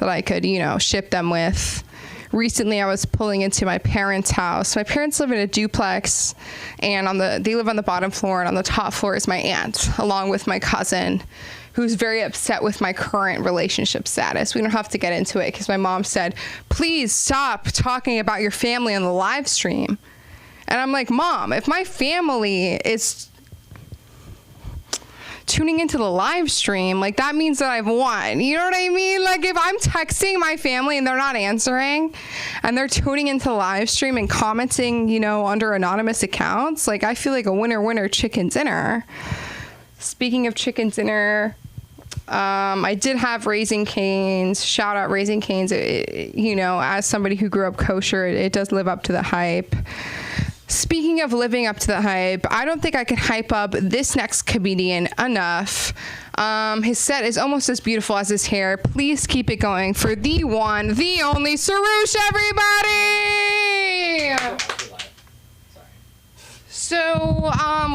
that I could, ship them with. Recently, I was pulling into my parents' house. My parents live in a duplex, and they live on the bottom floor, and on the top floor is my aunt, along with my cousin, who's very upset with my current relationship status. We don't have to get into it because my mom said, please stop talking about your family on the live stream. And I'm like, Mom, if my family is tuning into the live stream, like, that means that I've won. You know what I mean? Like, if I'm texting my family and they're not answering and they're tuning into the live stream and commenting, under anonymous accounts, like, I feel like a winner chicken dinner. Speaking of chicken dinner, I did have Raising Cane's. Shout out Raising Cane's. As somebody who grew up kosher, it does live up to the hype. Speaking of living up to the hype, I don't think I can hype up this next comedian enough. His set is almost as beautiful as his hair. Please keep it going for the one, the only Sarouche, everybody! So,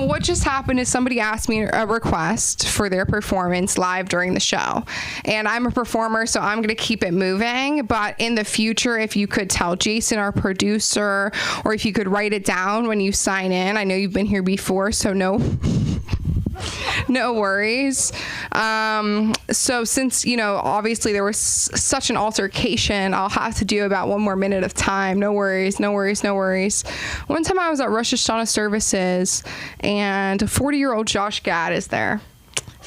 what just happened is somebody asked me a request for their performance live during the show. And I'm a performer, so I'm going to keep it moving. But in the future, if you could tell Jason, our producer, or if you could write it down when you sign in. I know you've been here before, so no worries. So since, obviously there was such an altercation, I'll have to do about 1 more minute of time. No worries. One time I was at Rosh Hashanah services, and 40-year-old Josh Gad is there.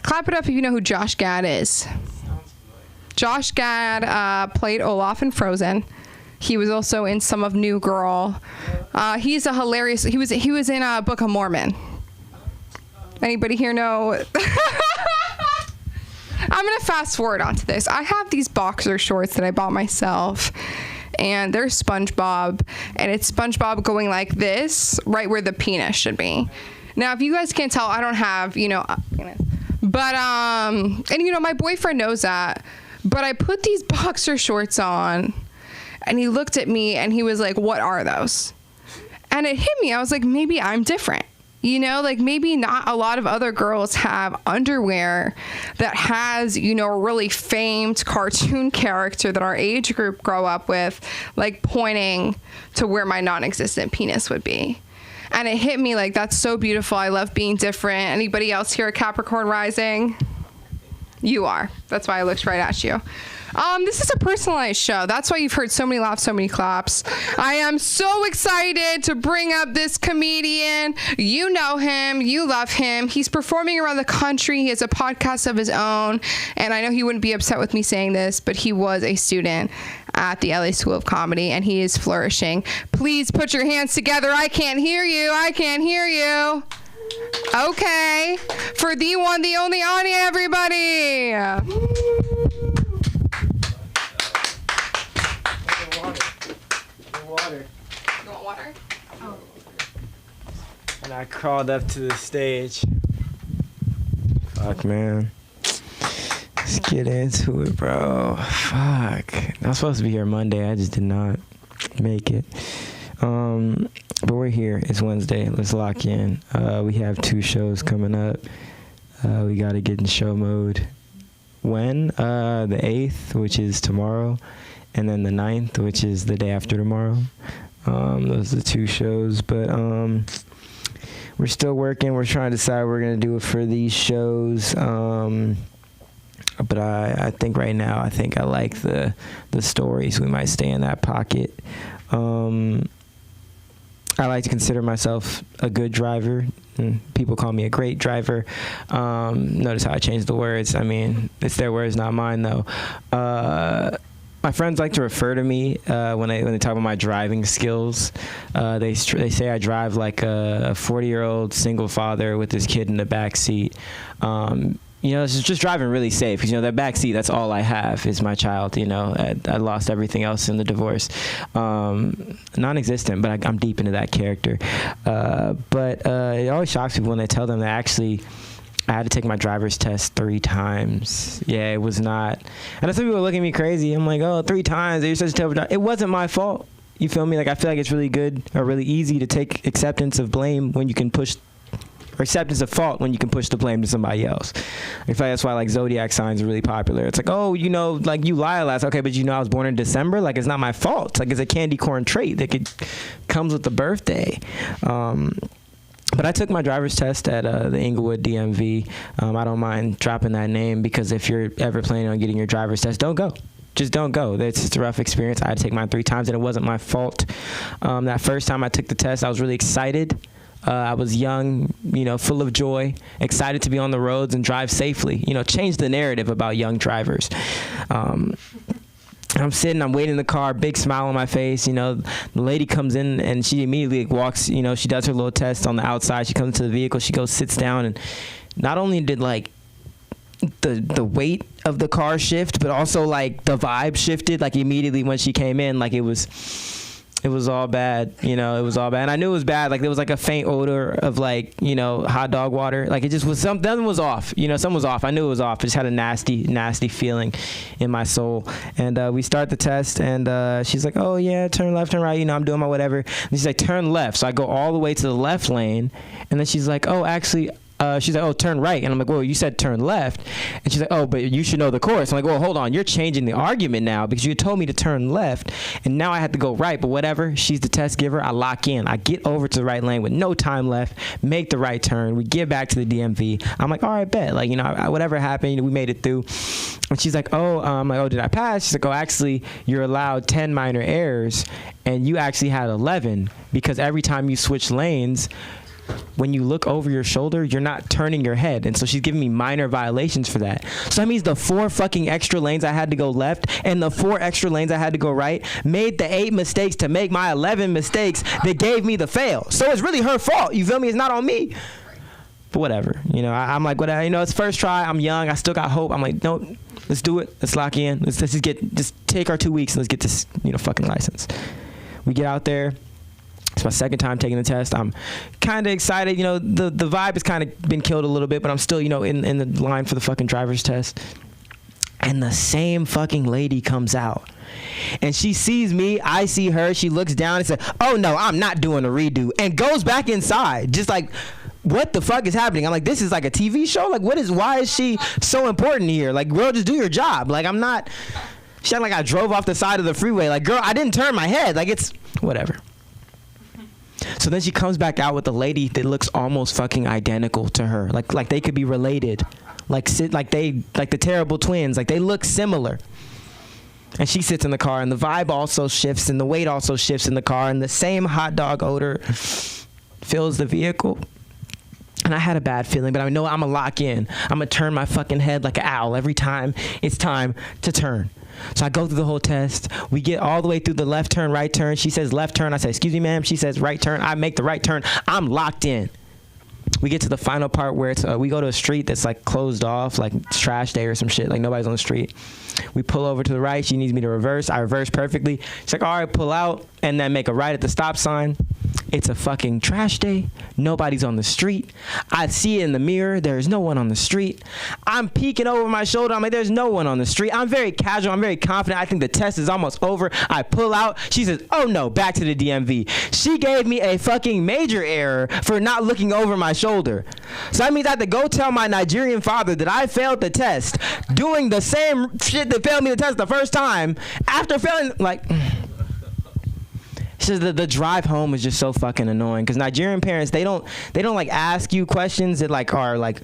Clap it up if you know who Josh Gad is. Josh Gad played Olaf in Frozen. He was also in some of New Girl. He's a hilarious. He was in Book of Mormon. Anybody here know? I'm going to fast forward onto this. I have these boxer shorts that I bought myself, and they're SpongeBob, and it's SpongeBob going like this, right where the penis should be. Now, if you guys can't tell, I don't have, but, and my boyfriend knows that, but I put these boxer shorts on, and he looked at me, and he was like, what are those? And it hit me. I was like, maybe I'm different. Maybe not a lot of other girls have underwear that has, a really famed cartoon character that our age group grow up with, like pointing to where my non-existent penis would be. And it hit me like, that's so beautiful. I love being different. Anybody else here at Capricorn Rising? You are. That's why I looked right at you. This is a personalized show. That's why you've heard so many laughs, so many claps. I am so excited to bring up this comedian. You know him. You love him. He's performing around the country. He has a podcast of his own. And I know he wouldn't be upset with me saying this, but he was a student at the LA School of Comedy, and he is flourishing. Please put your hands together. I can't hear you. Okay. For the one, the only Anya, everybody. Water. You want water? Oh. And I crawled up to the stage. Fuck, man. Let's get into it, bro. Fuck. I was supposed to be here Monday. I just did not make it. But we're here. It's Wednesday. Let's lock in. We have 2 shows coming up. We got to get in show mode. When? The 8th, which is tomorrow. And then the 9th, which is the day after tomorrow. Those are the 2 shows. But we're still working. We're trying to decide what we're going to do for these shows. But I think right now, I like the stories. We might stay in that pocket. I like to consider myself a good driver. People call me a great driver. Notice how I changed the words. I mean, it's their words, not mine, though. My friends like to refer to me when they talk about my driving skills. They say I drive like a 40-year-old single father with his kid in the back seat. It's just driving really safe because, that back seat, that's all I have is my child. I lost everything else in the divorce. Non-existent, but I'm deep into that character. But it always shocks people when they tell them that actually I had to take my driver's test 3 times. Yeah, it was not. And some people look at me crazy. I'm like, 3 times. You're such a terrible driver. It wasn't my fault. You feel me? Like, I feel like it's really good or really easy to take acceptance of blame when you can push acceptance of fault when you can push the blame to somebody else. I feel like that's why like zodiac signs are really popular. It's like, oh, you know, like you lie last. Okay, but you know I was born in December. Like it's not my fault. Like it's a candy corn trait that comes with the birthday. But I took my driver's test at the Inglewood DMV. I don't mind dropping that name because if you're ever planning on getting your driver's test, don't go. Just don't go. It's just a rough experience. I had to take mine 3 times and it wasn't my fault. That first time I took the test, I was really excited. I was young, you know, full of joy, excited to be on the roads and drive safely. You know, change the narrative about young drivers. I'm sitting, I'm waiting in the car, big smile on my face. You know, the lady comes in and she immediately walks, you know, she does her little test on the outside. She comes to the vehicle, she goes, sits down, and not only did like the weight of the car shift, but also like the vibe shifted. Like immediately when she came in, like it was all bad, you know, it was all bad. And I knew it was bad. Like there was like a faint odor of like, you know, hot dog water. Like it just was something was off, you know, something was off. I knew it was off. I just had a nasty feeling in my soul. And we start the test and she's like, oh yeah, turn left, turn right. You know, I'm doing my whatever. And she's like, turn left. So I go all the way to the left lane. And then she's like, oh, actually, she's like, oh, turn right. And I'm like, well, you said turn left. And she's like, oh, but you should know the course. I'm like, well, hold on. You're changing the argument now because you told me to turn left. And now I have to go right. But whatever. She's the test giver. I lock in. I get over to the right lane with no time left. Make the right turn. We get back to the DMV. I'm like, all right, bet. Like, you know, whatever happened, we made it through. And she's like, oh, I'm like, oh, did I pass? She's like, oh, actually, you're allowed 10 minor errors. And you actually had 11 because every time you switch lanes, when you look over your shoulder, you're not turning your head. And so she's giving me minor violations for that. So that means the 4 fucking extra lanes I had to go left and the 4 extra lanes I had to go right made the 8 mistakes to make my 11 mistakes that gave me the fail. So it's really her fault. You feel me? It's not on me. But whatever. You know, I'm like, whatever. You know, it's first try. I'm young. I still got hope. I'm like, no, let's do it. Let's lock in. Let's just take our 2 weeks and let's get this, you know, fucking license. We get out there. It's my second time taking the test. I'm kind of excited. You know, the vibe has kind of been killed a little bit, but I'm still, you know, in the line for the fucking driver's test. And the same fucking lady comes out. And she sees me. I see her. She looks down and says, oh, no, I'm not doing a redo. And goes back inside. Just like, what the fuck is happening? I'm like, this is like a TV show? Like, why is she so important here? Like, girl, just do your job. Like, I'm not. She acted like I drove off the side of the freeway. Like, girl, I didn't turn my head. Like, it's whatever. So then she comes back out with a lady that looks almost fucking identical to her. Like they could be related. Like the terrible twins. Like they look similar. And she sits in the car and the vibe also shifts and the weight also shifts in the car and the same hot dog odor fills the vehicle. And I had a bad feeling, but I know I'm gonna lock in. I'm gonna turn my fucking head like an owl every time it's time to turn. So I go through the whole test. We get all the way through the left turn, right turn. She says left turn. I say, excuse me, ma'am. She says right turn. I make the right turn. I'm locked in. We get to the final part where it's we go to a street that's like closed off, like it's trash day or some shit. Like nobody's on the street. We pull over to the right. She needs me to reverse. I reverse perfectly. She's like, all right, pull out and then make a right at the stop sign. It's a fucking trash day. Nobody's on the street. I see it in the mirror. There's no one on the street. I'm peeking over my shoulder. I'm like, there's no one on the street. I'm very casual. I'm very confident. I think the test is almost over. I pull out. She says, oh no, back to the DMV. She gave me a fucking major error for not looking over my shoulder. So that means I have to go tell my Nigerian father that I failed the test doing the same shit that failed me the test the first time after failing, like... It's just the drive home is just so fucking annoying because Nigerian parents they don't like ask you questions that like are like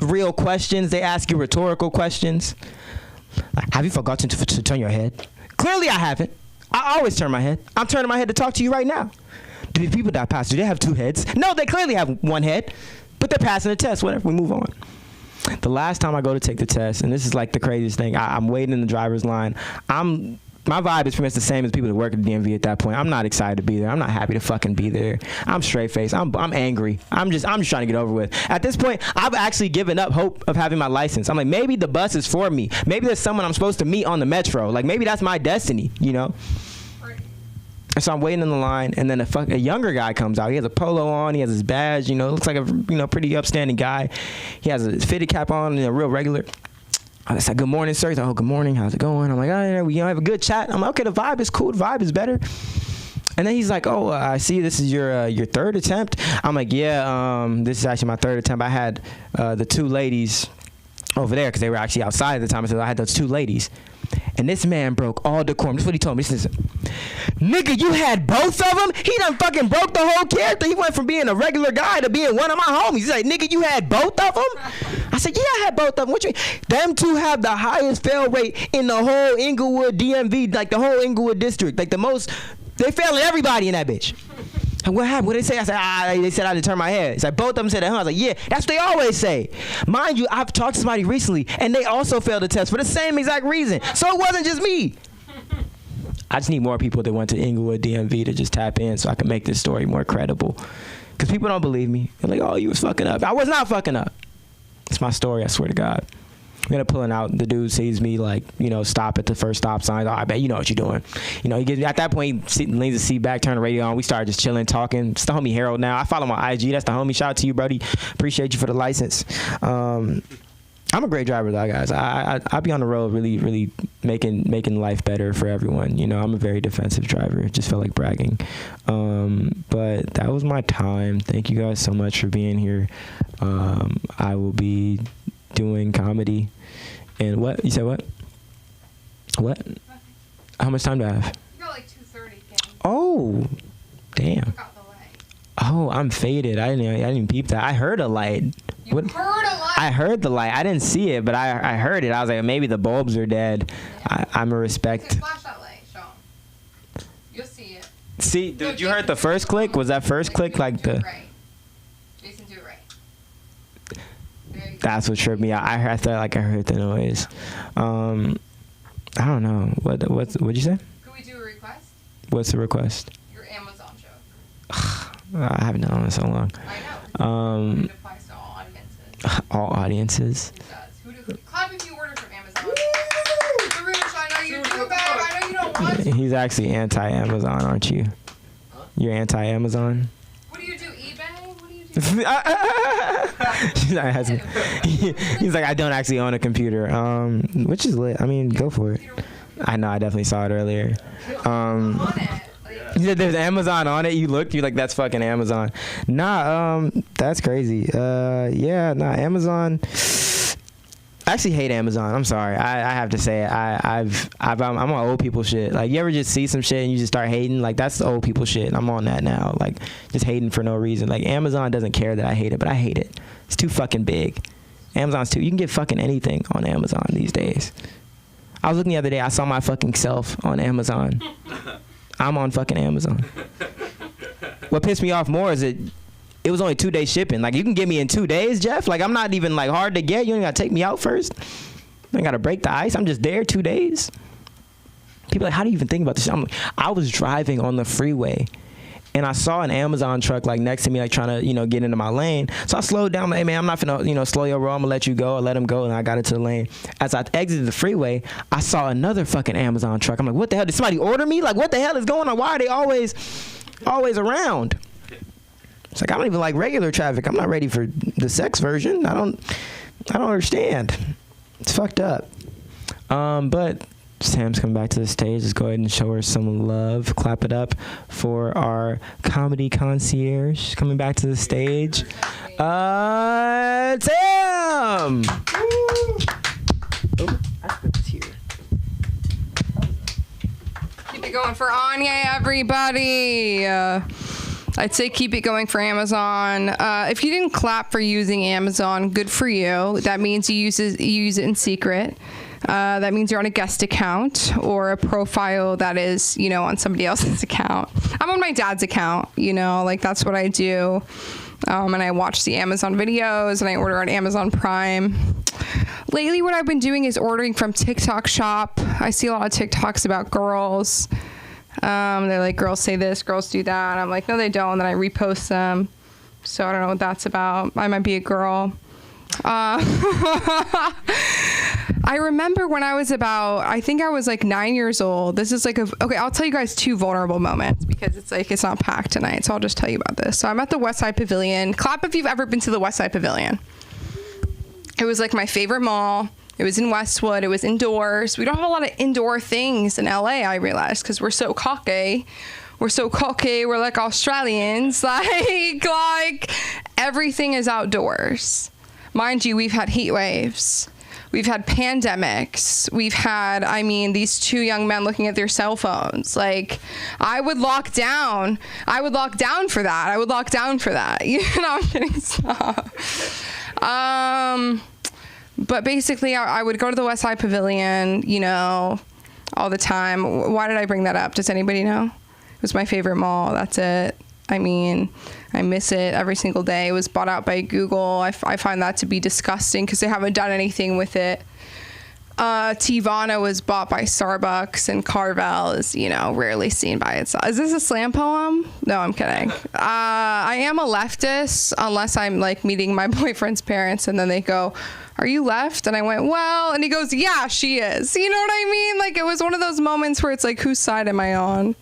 real questions. They ask you rhetorical questions. Like, have you forgotten to turn your head? Clearly I haven't. I always turn my head. I'm turning my head to talk to you right now. Do the people that pass, do they have 2 heads? No, they clearly have 1 head, but they're passing the test. Whatever, we move on. The last time I go to take the test, and this is like the craziest thing, I'm waiting in the driver's line. My vibe is pretty much the same as people that work at the DMV at that point. I'm not excited to be there. I'm not happy to fucking be there. I'm straight faced. I'm angry. I'm just trying to get over with. At this point, I've actually given up hope of having my license. I'm like, maybe the bus is for me. Maybe there's someone I'm supposed to meet on the metro. Like maybe that's my destiny, you know? And so I'm waiting in the line, and then a younger guy comes out. He has a polo on. He has his badge. You know, looks like a pretty upstanding guy. He has a fitted cap on and a real regular. I said, good morning, sir. He's like, oh, good morning. How's it going? I'm like, oh, yeah, we have a good chat. I'm like, okay, the vibe is cool. The vibe is better. And then he's like, oh, I see this is your third attempt. I'm like, yeah, this is actually my third attempt. I had the two ladies over there because they were actually outside at the time. I said, I had those two ladies. And this man broke all decorum. This is what he told me. He says, nigga, you had both of them? He done fucking broke the whole character. He went from being a regular guy to being one of my homies. He's like, nigga, you had both of them? I said, yeah, I had both of them. What you mean? Them two have the highest fail rate in the whole Inglewood DMV, like the whole Inglewood district. Like the most, they failing everybody in that bitch. And what happened? What did they say? I said, they said I had to turn my head. It's like both of them said that. I was like, yeah, that's what they always say. Mind you, I've talked to somebody recently, and they also failed the test for the same exact reason. So it wasn't just me. I just need more people that went to Inglewood DMV to just tap in so I can make this story more credible. Because people don't believe me. They're like, oh, you was fucking up. I was not fucking up. It's my story, I swear to God. We ended up pulling out. The dude sees me, like, you know, stop at the first stop sign. Oh, I bet you know what you're doing. You know, he gets, at that point, he leans the seat back, turn the radio on. We started just chilling, talking. It's the homie Harold now. I follow him on IG. That's the homie. Shout out to you, buddy. Appreciate you for the license. I'm a great driver, though, guys. I be on the road really making life better for everyone. You know, I'm a very defensive driver. It just felt like bragging. But that was my time. Thank you guys so much for being here. I will be doing comedy. And what? You said what? What? How much time do I have? You got like 2:30. Oh, damn. Oh, I'm faded. I didn't peep that. I heard a light. You heard a light? I heard the light. I didn't see it, but I heard it. I was like, maybe the bulbs are dead. Yeah. I'm a respect. You can flash that light, show 'em. You'll see it. See, did you heard the first click? Was that first click like the? Right. Jason, do it right. That's what tripped me out. I thought like I heard the noise. I don't know. What'd you say? Could we do a request? What's the request? Your Amazon joke. I haven't done it in so long. I know. It applies to all audiences. All audiences? It does. Clap if you order from Amazon. Baruch, I know you do bad. I know you don't want to. He's actually anti-Amazon, aren't you? Huh? You're anti-Amazon? What do you do, eBay? What do you do? He's like, I don't actually own a computer, which is lit. I mean, go for it. I know, I definitely saw it earlier. You said there's Amazon on it. You're like, that's fucking Amazon. Nah, that's crazy. Amazon. I actually hate Amazon. I'm sorry. I have to say it. I'm on old people shit. Like, you ever just see some shit and you just start hating? Like, that's the old people shit. I'm on that now. Like, just hating for no reason. Like, Amazon doesn't care that I hate it, but I hate it. It's too fucking big. Amazon's too. You can get fucking anything on Amazon these days. I was looking the other day. I saw my fucking self on Amazon. I'm on fucking Amazon. What pissed me off more is it was only 2 day shipping. Like, you can get me in 2 days, Jeff. Like, I'm not even like hard to get. You ain't gotta take me out first. You ain't gotta break the ice. I'm just there 2 days. People are like, how do you even think about this? I was driving on the freeway and I saw an Amazon truck like next to me, like trying to, get into my lane. So I slowed down. I'm like, hey man, I'm not finna, slow your roll. I'm gonna let you go. I let him go, and I got into the lane. As I exited the freeway, I saw another fucking Amazon truck. I'm like, what the hell? Did somebody order me? Like, what the hell is going on? Why are they always around? It's like, I don't even like regular traffic. I'm not ready for the sex version. I don't understand. It's fucked up. But Sam's coming back to the stage. Let's go ahead and show her some love. Clap it up for our comedy concierge coming back to the stage. Sam! Oh, I put this here. Keep it going for Anya, everybody. I'd say keep it going for Amazon. If you didn't clap for using Amazon, good for you. That means you use it in secret. That means you're on a guest account or a profile that is, on somebody else's account. I'm on my dad's account, like that's what I do. And I watch the Amazon videos and I order on Amazon Prime. Lately, what I've been doing is ordering from TikTok Shop. I see a lot of TikToks about girls. They're like, girls say this, girls do that. I'm like, no, they don't. And then I repost them. So I don't know what that's about. I might be a girl. I remember when I was I think I was like 9 years old. This is like okay, I'll tell you guys 2 vulnerable moments because it's not packed tonight. So I'll just tell you about this. So I'm at the Westside Pavilion. Clap if you've ever been to the Westside Pavilion. It was like my favorite mall. It was in Westwood. It was indoors. We don't have a lot of indoor things in LA, I realized, because we're so cocky. We're so cocky. We're like Australians. Like everything is outdoors. Mind you, we've had heat waves. We've had pandemics. We've had, these two young men looking at their cell phones. Like, I would lock down for that. You know, I'm kidding. Stop. But basically, I would go to the West Side Pavilion, you know, all the time. Why did I bring that up? Does anybody know? It was my favorite mall. That's it. I miss it every single day. It was bought out by Google. I find that to be disgusting because they haven't done anything with it. Tivana was bought by Starbucks, and Carvel is, you know, rarely seen by itself. Is this a slam poem? No, I'm kidding. I am a leftist unless I'm like meeting my boyfriend's parents and then they go, "Are you left?" And I went, "Well," and he goes, "Yeah, she is." You know what I mean? Like, it was one of those moments where it's like, whose side am I on?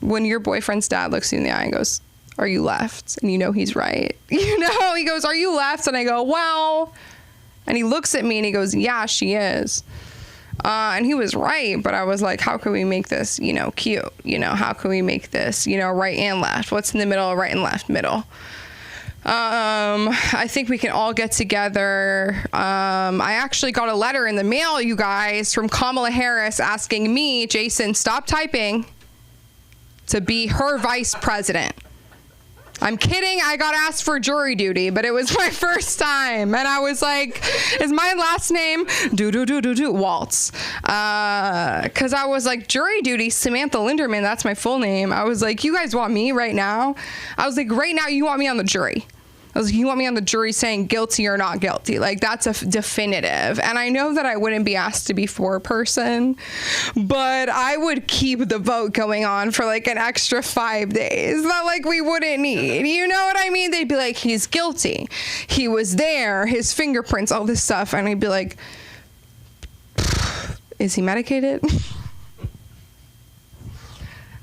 When your boyfriend's dad looks you in the eye and goes, "Are you left?" And you know he's right. You know, he goes, "Are you left?" And I go, "Well," and he looks at me and he goes, "Yeah, she is." And he was right, but I was like, how can we make this, you know, cute? You know, how can we make this, you know, right and left? What's in the middle? Right and left, middle. I think we can all get together. I actually got a letter in the mail, you guys, from Kamala Harris asking me, Jason, stop typing, to be her vice president. I'm kidding. I got asked for jury duty, but it was my first time. And I was like, is my last name Waltz? Because I was like, jury duty, Samantha Linderman, that's my full name. I was like, you guys want me right now? I was like, right now you want me on the jury. I was like, you want me on the jury saying guilty or not guilty? Like, that's a definitive. And I know that I wouldn't be asked to be foreperson, but I would keep the vote going on for like an extra 5 days that like we wouldn't need. You know what I mean? They'd be like, he's guilty. He was there, his fingerprints, all this stuff. And I'd be like, is he medicated?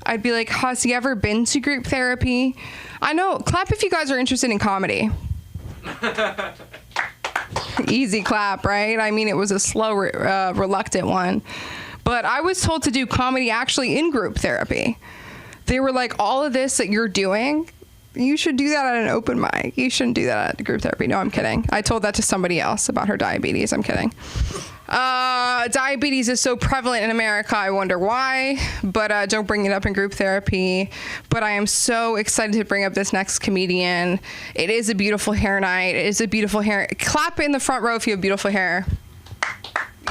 I'd be like, has he ever been to group therapy? I know. Clap if you guys are interested in comedy. Easy clap, right? I mean, it was a slow, reluctant one. But I was told to do comedy actually in group therapy. They were like, all of this that you're doing, you should do that at an open mic. You shouldn't do that at group therapy. No, I'm kidding. I told that to somebody else about her diabetes. I'm kidding. Diabetes is so prevalent in America. I wonder why, but don't bring it up in group therapy. But I am so excited to bring up this next comedian. It is a beautiful hair night. It is a beautiful hair. Clap in the front row if you have beautiful hair.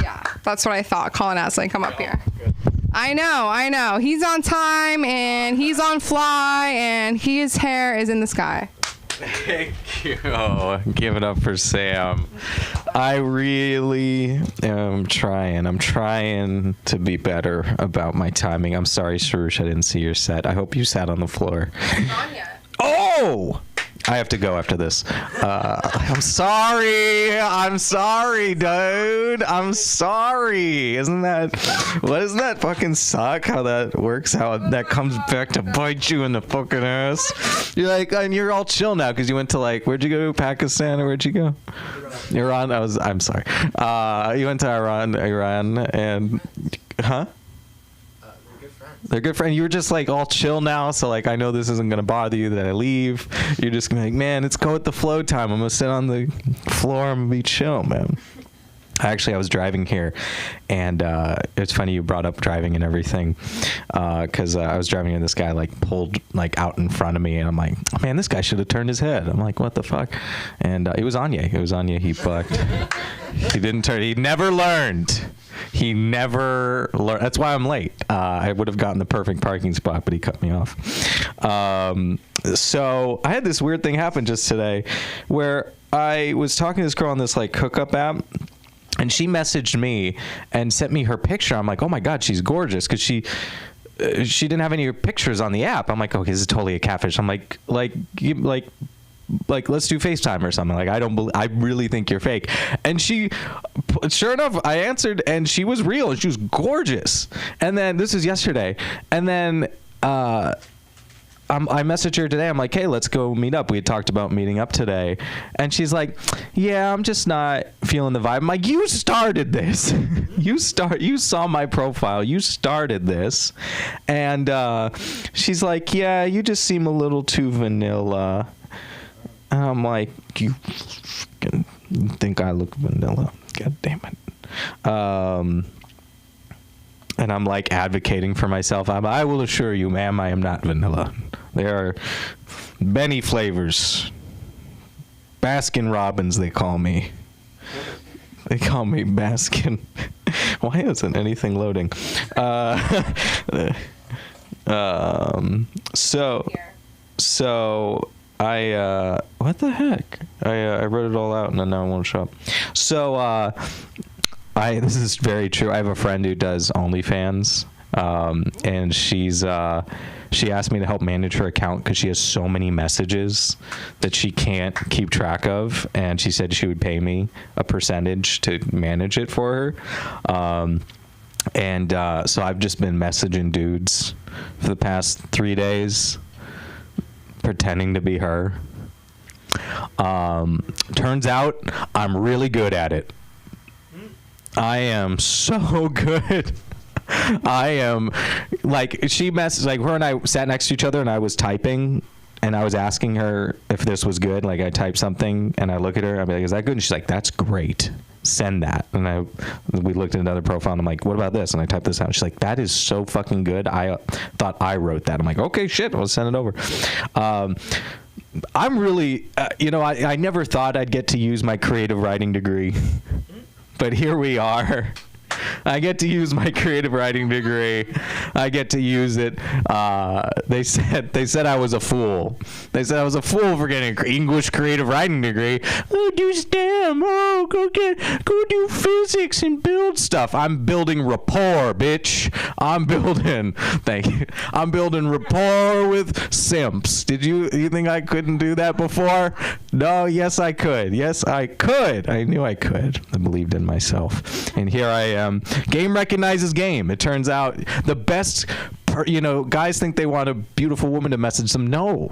Yeah, that's what I thought. Colin Asley, come up here. I know. He's on time and he's on fly and his hair is in the sky. Thank you. Oh, give it up for Sam. I really am trying. I'm trying to be better about my timing. I'm sorry, Sharush, I didn't see your set. I hope you sat on the floor. It's not yet. Oh! I have to go after this. I'm sorry, dude. I'm sorry. Doesn't that fucking suck how that works? How that comes back to bite you in the fucking ass? You're like, and you're all chill now because you went to like, where'd you go? Pakistan or where'd you go? Iran. I'm sorry. You went to Iran, and huh? They're good friends. You were just like all chill now, so like I know this isn't gonna bother you that I leave. You're just gonna be like, man, it's go with the flow time. I'm gonna sit on the floor and be chill, man. Actually, I was driving here, and it's funny you brought up driving and everything, because I was driving and this guy like pulled like out in front of me, and I'm like, oh, man, this guy should have turned his head. I'm like, what the fuck? And it was Anya. He bucked. He didn't turn. He never learned. That's why I'm late. I would have gotten the perfect parking spot, but he cut me off. So I had this weird thing happen just today where I was talking to this girl on this like hookup app, and she messaged me and sent me her picture. I'm like, oh my God, she's gorgeous, because she didn't have any pictures on the app. I'm like, okay, this is totally a catfish. I'm like let's do FaceTime or something. Like, I really think you're fake. And she, sure enough, I answered and she was real and she was gorgeous. And then this was yesterday. And then I messaged her today. I'm like, hey, let's go meet up. We had talked about meeting up today. And she's like, yeah, I'm just not feeling the vibe. I'm like, you started this. You saw my profile. You started this. And she's like, yeah, you just seem a little too vanilla. And I'm like, you think I look vanilla? God damn it. And I'm like advocating for myself. I will assure you, ma'am, I am not vanilla. There are many flavors. Baskin Robbins, they call me. They call me Baskin. Why isn't anything loading? So I what the heck? I wrote it all out and then now it won't show up. So this is very true. I have a friend who does OnlyFans, and she asked me to help manage her account because she has so many messages that she can't keep track of, and she said she would pay me a percentage to manage it for her. So I've just been messaging dudes for the past 3 days, pretending to be her. Turns out I'm really good at it. I am so good. I am like, she messaged, like, her and I sat next to each other and I was typing and I was asking her if this was good. Like, I typed something and I look at her, I'd be like, is that good? And she's like, that's great. Send that. And we looked at another profile and I'm like, what about this? And I typed this out. She's like, that is so fucking good. I thought I wrote that. I'm like, okay, shit, I'll send it over. I'm really, I never thought I'd get to use my creative writing degree, but here we are. I get to use my creative writing degree. I get to use it. They said I was a fool. They said I was a fool for getting an English creative writing degree. Oh, do STEM. Oh, go do physics and build stuff. I'm building rapport, bitch. I'm building rapport with simps. Did you think I couldn't do that before? No, yes I could. Yes I could. I knew I could. I believed in myself. And here I am. Game recognizes game. It turns out the best, guys think they want a beautiful woman to message them. No,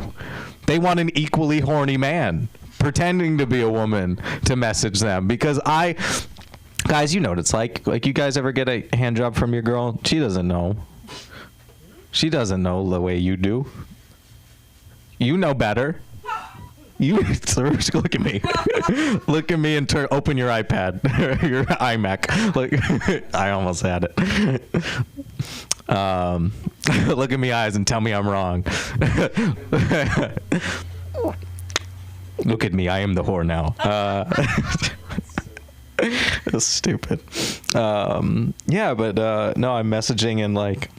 they want an equally horny man pretending to be a woman to message them. Because guys, you know what it's like. Like, you guys ever get a hand job from your girl? She doesn't know. She doesn't know the way you do. You know better. Look at me. Look at me and open your iPad, your iMac. Look, I almost had it. Look at me eyes and tell me I'm wrong. Look at me. I am the whore now. That's stupid. Yeah, but no, I'm messaging and like,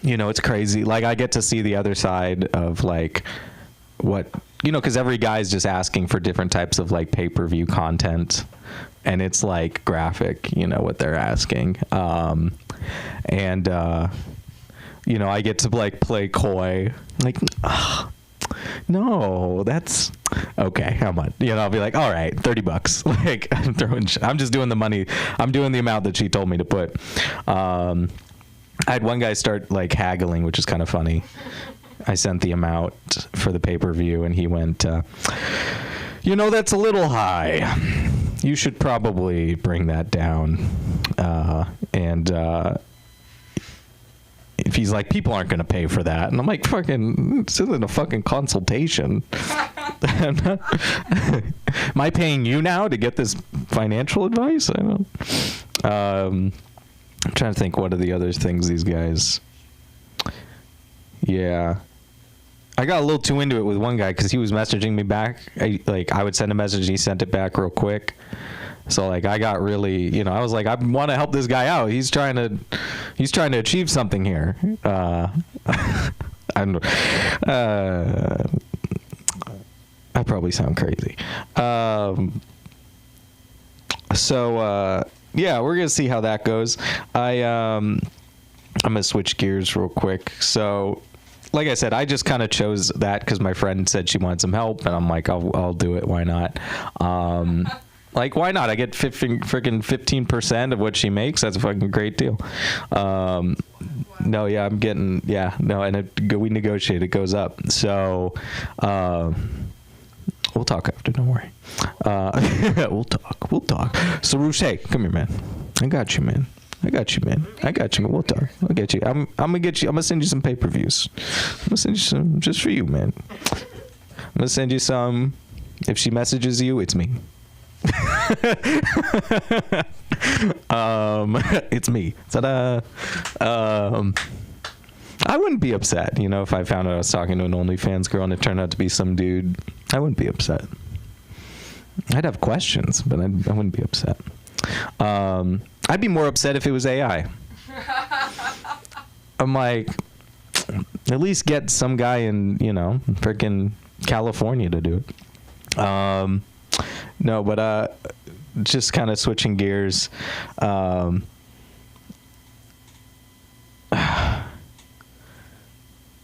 it's crazy. Like, I get to see the other side of like what. Because every guy's just asking for different types of like pay-per-view content, and it's like graphic, what they're asking. I get to like play coy, like, no, that's okay. How much? I'll be like, all right, $30. Like, I'm just doing the money. I'm doing the amount that she told me to put. I had one guy start like haggling, which is kind of funny. I sent the amount for the pay-per-view, and he went, that's a little high. You should probably bring that down. If he's like, people aren't going to pay for that. And I'm like, fucking, this isn't a fucking consultation. Am I paying you now to get this financial advice? I don't. I'm trying to think, what are the other things these guys... Yeah. I got a little too into it with one guy because he was messaging me back. I would send a message and he sent it back real quick. So like, I got really, I was like, I want to help this guy out. He's trying to achieve something here. I probably sound crazy. Yeah, we're gonna see how that goes. I'm gonna switch gears real quick. So, like I said, I just kind of chose that because my friend said she wanted some help, and I'm like, I'll do it. Why not? Like, why not? I get freaking 15% of what she makes. That's a fucking great deal. No, yeah, I'm getting, yeah, no, and we negotiate, it goes up. So, we'll talk after, don't worry. We'll talk. So, Ruche, come here, man. I got you, man. We'll talk. I'll get you. I'm gonna send you some pay-per-views. I'm gonna send you some just for you, man. I'm gonna send you some. If she messages you, it's me. It's me. Ta-da. I wouldn't be upset, if I found out I was talking to an OnlyFans girl and it turned out to be some dude. I wouldn't be upset. I'd have questions, but I wouldn't be upset. I'd be more upset if it was AI. I'm like, at least get some guy in, freaking California to do it. No, but just kind of switching gears. I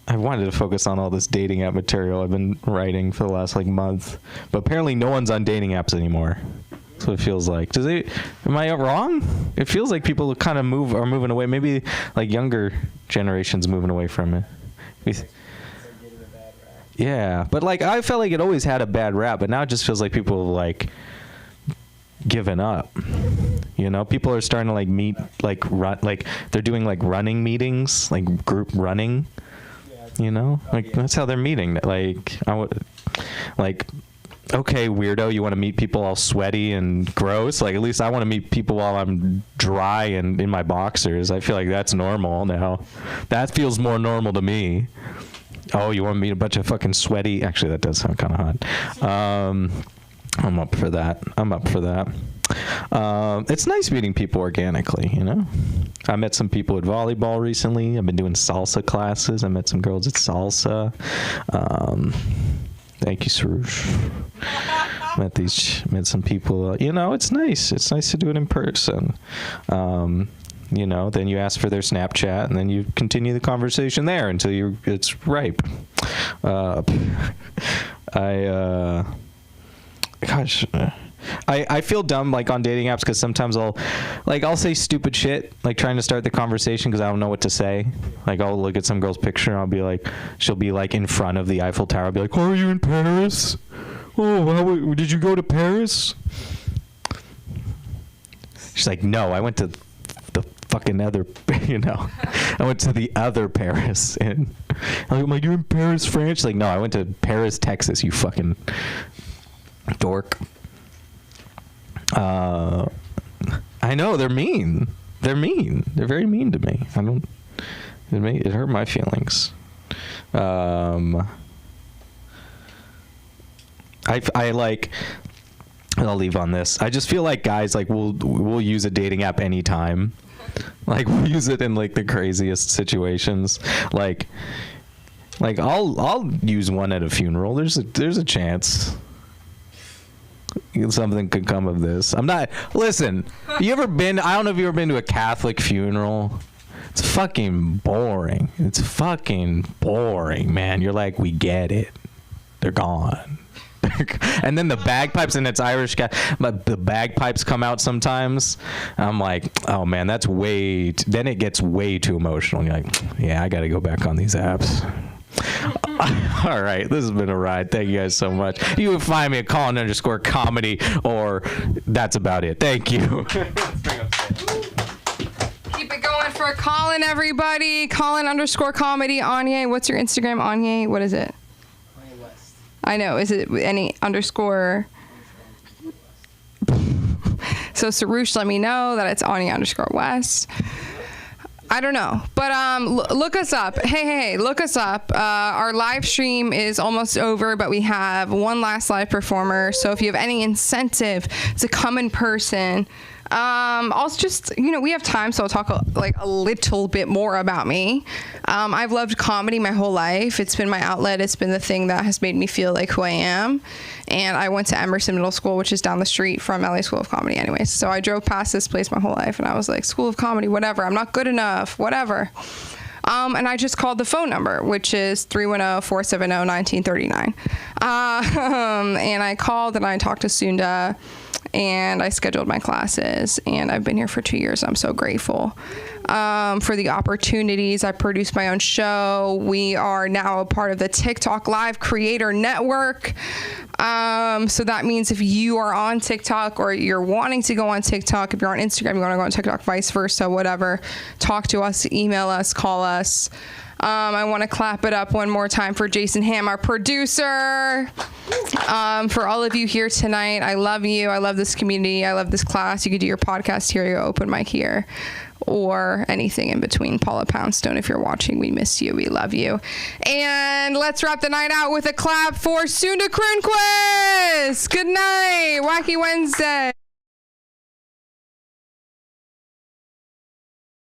wanted to focus on all this dating app material I've been writing for the last month, but apparently no one's on dating apps anymore. That's what it feels like. Am I wrong? It feels like people kind of are moving away. Maybe younger generations moving away from it. Yeah, but I felt like it always had a bad rap, but now it just feels like people have given up. People are starting to meet run they're doing running meetings, group running. That's how they're meeting. Okay, weirdo, you want to meet people all sweaty and gross? At least I want to meet people while I'm dry and in my boxers. I feel like that's normal now. That feels more normal to me. Oh, you want to meet a bunch of fucking sweaty? Actually, that does sound kind of hot. I'm up for that. It's nice meeting people organically, I met some people at volleyball recently. I've been doing salsa classes. I met some girls at salsa. Thank you, Sarush. Met some people. It's nice. It's nice to do it in person. Then you ask for their Snapchat, and then you continue the conversation there until it's ripe. I feel dumb on dating apps because sometimes I'll say stupid shit trying to start the conversation because I don't know what to say. I'll look at some girl's picture and I'll be she'll be in front of the Eiffel Tower. I'll be like, "Oh, are you in Paris? Oh, did you go to Paris?" She's like, "No, I went to the fucking other, I went to the other Paris." And I'm like, "You're in Paris, France?" She's like, "No, I went to Paris, Texas, you fucking dork." I know, they're mean. They're very mean to me. It hurt my feelings. I'll leave on this. I just feel like guys we'll use a dating app anytime. We'll use it in the craziest situations. I'll use one at a funeral. There's a chance something could come of this. Listen, you ever been, I don't know if you've ever been to a Catholic funeral. It's fucking boring. Man. You're like, we get it. They're gone. And then the bagpipes, and it's Irish guy, but the bagpipes come out sometimes. I'm like, oh man, that's then it gets way too emotional. And you're like, yeah, I got to go back on these apps. All right, this has been a ride. Thank you guys so much. You can find me at Colin_comedy, or that's about it. Thank you. Keep it going for Colin, everybody. Colin_comedy. Anye, what's your Instagram, Anye? What is it? I know. Is it any underscore? So Sarush, let me know that it's Anye_West. I don't know, but look us up. Hey, look us up. Our live stream is almost over, but we have one last live performer. So if you have any incentive to come in person, also just, we have time, so I'll talk a little bit more about me. I've loved comedy my whole life. It's been my outlet. It's been the thing that has made me feel like who I am. And I went to Emerson Middle School, which is down the street from LA School of Comedy anyways. So I drove past this place my whole life and I was like, School of Comedy, whatever. I'm not good enough, whatever. And I just called the phone number, which is 310-470-1939. And I called and I talked to Sunda. and I scheduled my classes, and I've been here for 2 years. I'm so grateful for the opportunities. I produce my own show. We are now a part of the TikTok Live Creator Network. So that means if you are on TikTok or you're wanting to go on TikTok, if you're on Instagram, you want to go on TikTok, vice versa, whatever, talk to us, email us, call us. I want to clap it up one more time for Jason Ham, our producer. For all of you here tonight, I love you. I love this community. I love this class. You could do your podcast here, your open mic here, or anything in between. Paula Poundstone, if you're watching, we miss you. We love you. And let's wrap the night out with a clap for Sunda Kronquist. Good night. Wacky Wednesday.